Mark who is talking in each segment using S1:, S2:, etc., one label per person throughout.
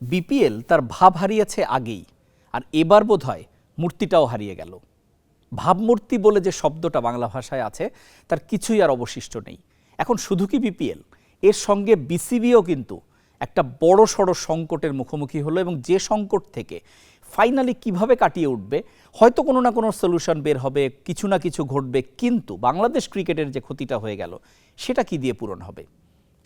S1: BPL তার ভাব হারিয়েছে আগেই, আর এবার বোধহয় মূর্তিটাও হারিয়ে গেল। ভাবমূর্তি বলে যে শব্দটা বাংলা ভাষায় আছে তার কিছুই আর অবশিষ্ট নেই। এখন শুধু কি বিপিএল, এর সঙ্গে বিসিবিও কিন্তু একটা বড় সড়ো সংকটের মুখোমুখি হলো, এবং যে সংকট থেকে ফাইনালি কিভাবে কাটিয়ে উঠবে, হয়তো কোনো না কোনো সলিউশন বের হবে, কিছু না কিছু ঘটবে, কিন্তু বাংলাদেশ ক্রিকেটের যে ক্ষতিটা হয়ে গেল সেটা কি দিয়ে পূরণ হবে,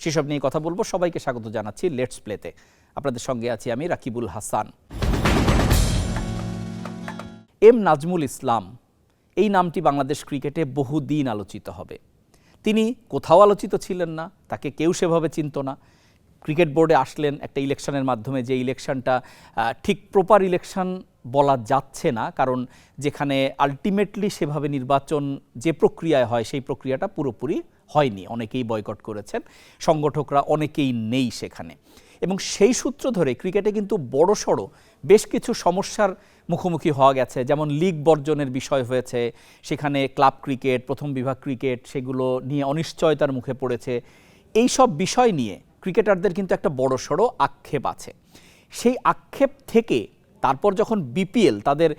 S1: সেসব নিয়ে কথা বলবো। সবাইকে স্বাগত জানাচ্ছি লেটস প্লেতে। আপনাদের সঙ্গে আছি আমি রাকিবুল হাসান। এম নাজমুল ইসলাম, এই নামটি বাংলাদেশ ক্রিকেটে বহুদিন আলোচিত হবে। তিনি কোথাও আলোচিত ছিলেন না, তাকে কেউ সেভাবে চিনত না। ক্রিকেট বোর্ডে আসলেন একটা ইলেকশনের মাধ্যমে, যে ইলেকশনটা ঠিক প্রপার ইলেকশন বলা যাচ্ছে না, কারণ যেখানে আলটিমেটলি সেভাবে নির্বাচন যে প্রক্রিয়ায় হয় সেই প্রক্রিয়াটা পুরোপুরি হয়নি। অনেকেই বয়কট করেছেন, সংগঠকরা অনেকেই নেই সেখানে, এবং সেই সূত্র ধরে ক্রিকেটে কিন্তু বড়সড় বেশ কিছু সমস্যার মুখোমুখি হওয়া গেছে। যেমন লিগ বর্জনের বিষয় হয়েছে, সেখানে ক্লাব ক্রিকেট, প্রথম বিভাগ ক্রিকেট, সেগুলো নিয়ে অনিশ্চয়তার মুখে পড়েছে। এই সব বিষয় নিয়ে ক্রিকেটারদের কিন্তু একটা বড়সড় আক্ষেপ আছে। সেই আক্ষেপ থেকে তারপর যখন বিপিএল তাদের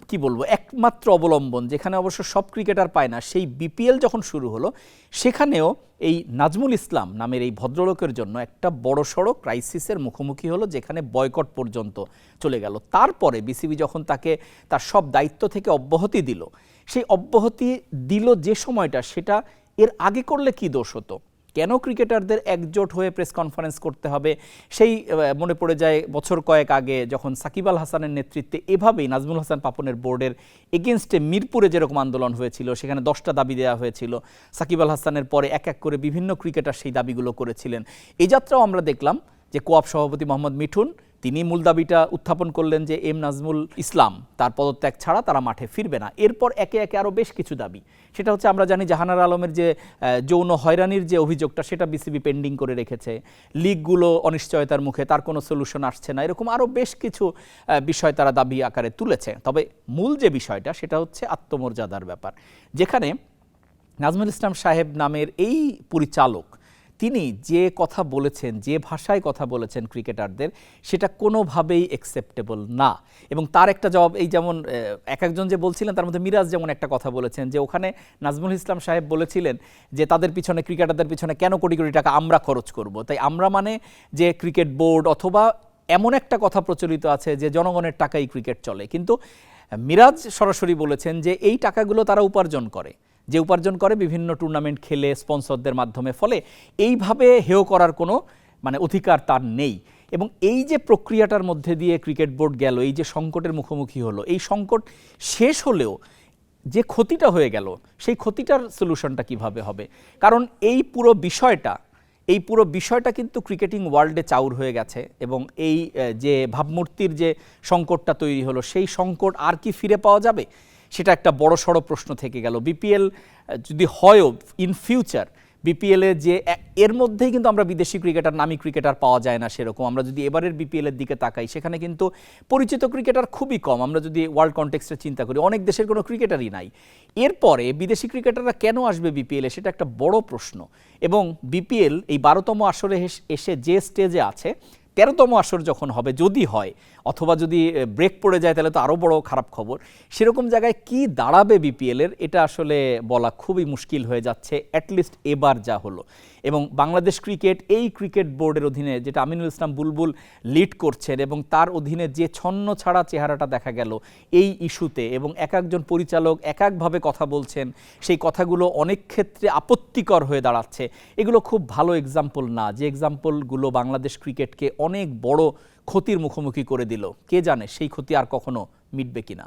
S1: কি বলবো একমাত্র অবলম্বন, যেখানে অবশ্য সব ক্রিকেটার পায় না, সেই বিপিএল যখন শুরু হলো, সেখানেও এই নাজমুল ইসলাম নামের এই ভদ্রলোকের জন্য একটা বড়সড় ক্রাইসিসের মুখোমুখি হলো, যেখানে বয়কট পর্যন্ত চলে গেল। তারপরে বিসিবি যখন তাকে তার সব দায়িত্ব থেকে অব্যাহতি দিল, সেই অব্যাহতি দিল যে সময়টা, সেটা এর আগে করলে কি দোষ হতো, কেন ক্রিকেটারদের একজোট হয়ে প্রেস কনফারেন্স করতে হবে, সেই মনে পড়ে যায় বছর কয়েক আগে যখন সাকিব আল হাসানের নেতৃত্বে এভাবেই নাজমুল হাসান পাপনের বোর্ডের এগেনস্টে মিরপুরে যেরকম আন্দোলন হয়েছিল, সেখানে 10টা দাবি দেওয়া হয়েছিল। সাকিব আল হাসানের পরে এক এক করে বিভিন্ন ক্রিকেটার সেই দাবিগুলো করেছিলেন। এই যাত্রাও আমরা দেখলাম যে কোঅপ সভাপতি মোহাম্মদ মিঠুন, তিনি মূল দাবিটা উত্থাপন করলেন যে এম নাজমুল ইসলাম তার পদত্যাগ ছাড়া তারা মাঠে ফিরবে না। এরপর একে একে আরও বেশ কিছু দাবি, সেটা হচ্ছে আমরা জানি জাহানারা আলমের যে যৌন হয়রানির যে অভিযোগটা, সেটা বিসিবি পেন্ডিং করে রেখেছে। লিগগুলো অনিশ্চয়তার মুখে, তার কোনো সলিউশন আসছে না, এরকম আরও বেশ কিছু বিষয় তারা দাবি আকারে তুলেছে। তবে মূল যে বিষয়টা, সেটা হচ্ছে আত্মমর্যাদার ব্যাপার, যেখানে নাজমুল ইসলাম সাহেব নামের এই পরিচালক, তিনি যে কথা বলেছেন, যে ভাষায় কথা বলেছেন ক্রিকেটারদের, সেটা কোনোভাবেই অ্যাকসেপ্টেবল না। এবং তার একটা জবাব, এই যেমন এক একজন যে বলছিলেন, তার মধ্যে মিরাজ যেমন একটা কথা বলেছেন যে ওখানে নাজমুল ইসলাম সাহেব বলেছিলেন যে তাদের পিছনে, ক্রিকেটারদের পিছনে কেন কোটি কোটি টাকা আমরা খরচ করব। তাই আমরা মানে যে ক্রিকেট বোর্ড, অথবা এমন একটা কথা প্রচলিত আছে যে জনগণের টাকাই ক্রিকেট চলে। কিন্তু মিরাজ সরাসরি বলেছেন যে এই টাকাগুলো তারা উপার্জন করে, যে উপার্জন করে বিভিন্ন টুর্নামেন্ট খেলে স্পন্সরদের মাধ্যমে, ফলে এইভাবে হেয় করার কোনো অধিকার তার নেই। এবং এই যে প্রক্রিয়াটার মধ্যে দিয়ে ক্রিকেট বোর্ড গেল, এই যে সংকটের মুখোমুখি হলো, এই সংকট শেষ হলেও যে ক্ষতিটা হয়ে গেল, সেই ক্ষতিটার সলিউশনটা কিভাবে হবে? কারণ এই পুরো বিষয়টা কিন্তু ক্রিকেটিং ওয়ার্ল্ডে চাউর হয়ে গেছে, এবং এই যে ভাবমূর্তির যে সংকটটা তৈরি হলো, সেই সংকট আর কি ফিরে পাওয়া যাবে, সেটা একটা বড় সড়ো প্রশ্ন থেকে গেল। বিপিএল যদি হয়ও ইন ফিউচার, বিপিএলে যে এর মধ্যেই কিন্তু আমরা বিদেশি ক্রিকেটার, নামী ক্রিকেটার পাওয়া যায় না সেরকম। আমরা যদি এবারের বিপিএলের দিকে তাকাই, সেখানে কিন্তু পরিচিত ক্রিকেটার খুবই কম। আমরা যদি ওয়ার্ল্ড কনটেক্সটে চিন্তা করি, অনেক দেশের কোনো ক্রিকেটারই নাই। এরপরে বিদেশি ক্রিকেটাররা কেন আসবে বিপিএলে, সেটা একটা বড় প্রশ্ন। এবং বিপিএল এই 12তম আসরে এসে যে স্টেজে আছে, 13তম আসর যখন হবে, যদি হয়, অথবা যদি ব্রেক পড়ে যায়, তাহলে তো আরও বড় খারাপ খবর। সেরকম জায়গায় কি দাঁড়াবে বিপিএলের, এটা আসলে বলা খুবই মুশকিল হয়ে যাচ্ছে, অ্যাটলিস্ট এবার যা হলো। এবং বাংলাদেশ ক্রিকেট, এই ক্রিকেট বোর্ডের অধীনে যেটা আমিনুল ইসলাম বুলবুল লিড করছেন, এবং তার অধীনে যে ছন্ন ছাড়া চেহারাটা দেখা গেল এই ইস্যুতে, এবং এক একজন পরিচালক এক একভাবে কথা বলছেন, সেই কথাগুলো অনেক ক্ষেত্রে আপত্তিকর হয়ে দাঁড়াচ্ছে। এগুলো খুব ভালো এক্সাম্পল না, যে এক্সাম্পলগুলো বাংলাদেশ ক্রিকেটকে অনেক বড় ক্ষতির মুখোমুখি করে দিল। কে জানে সেই ক্ষতি আর কখনো মিটবে কিনা।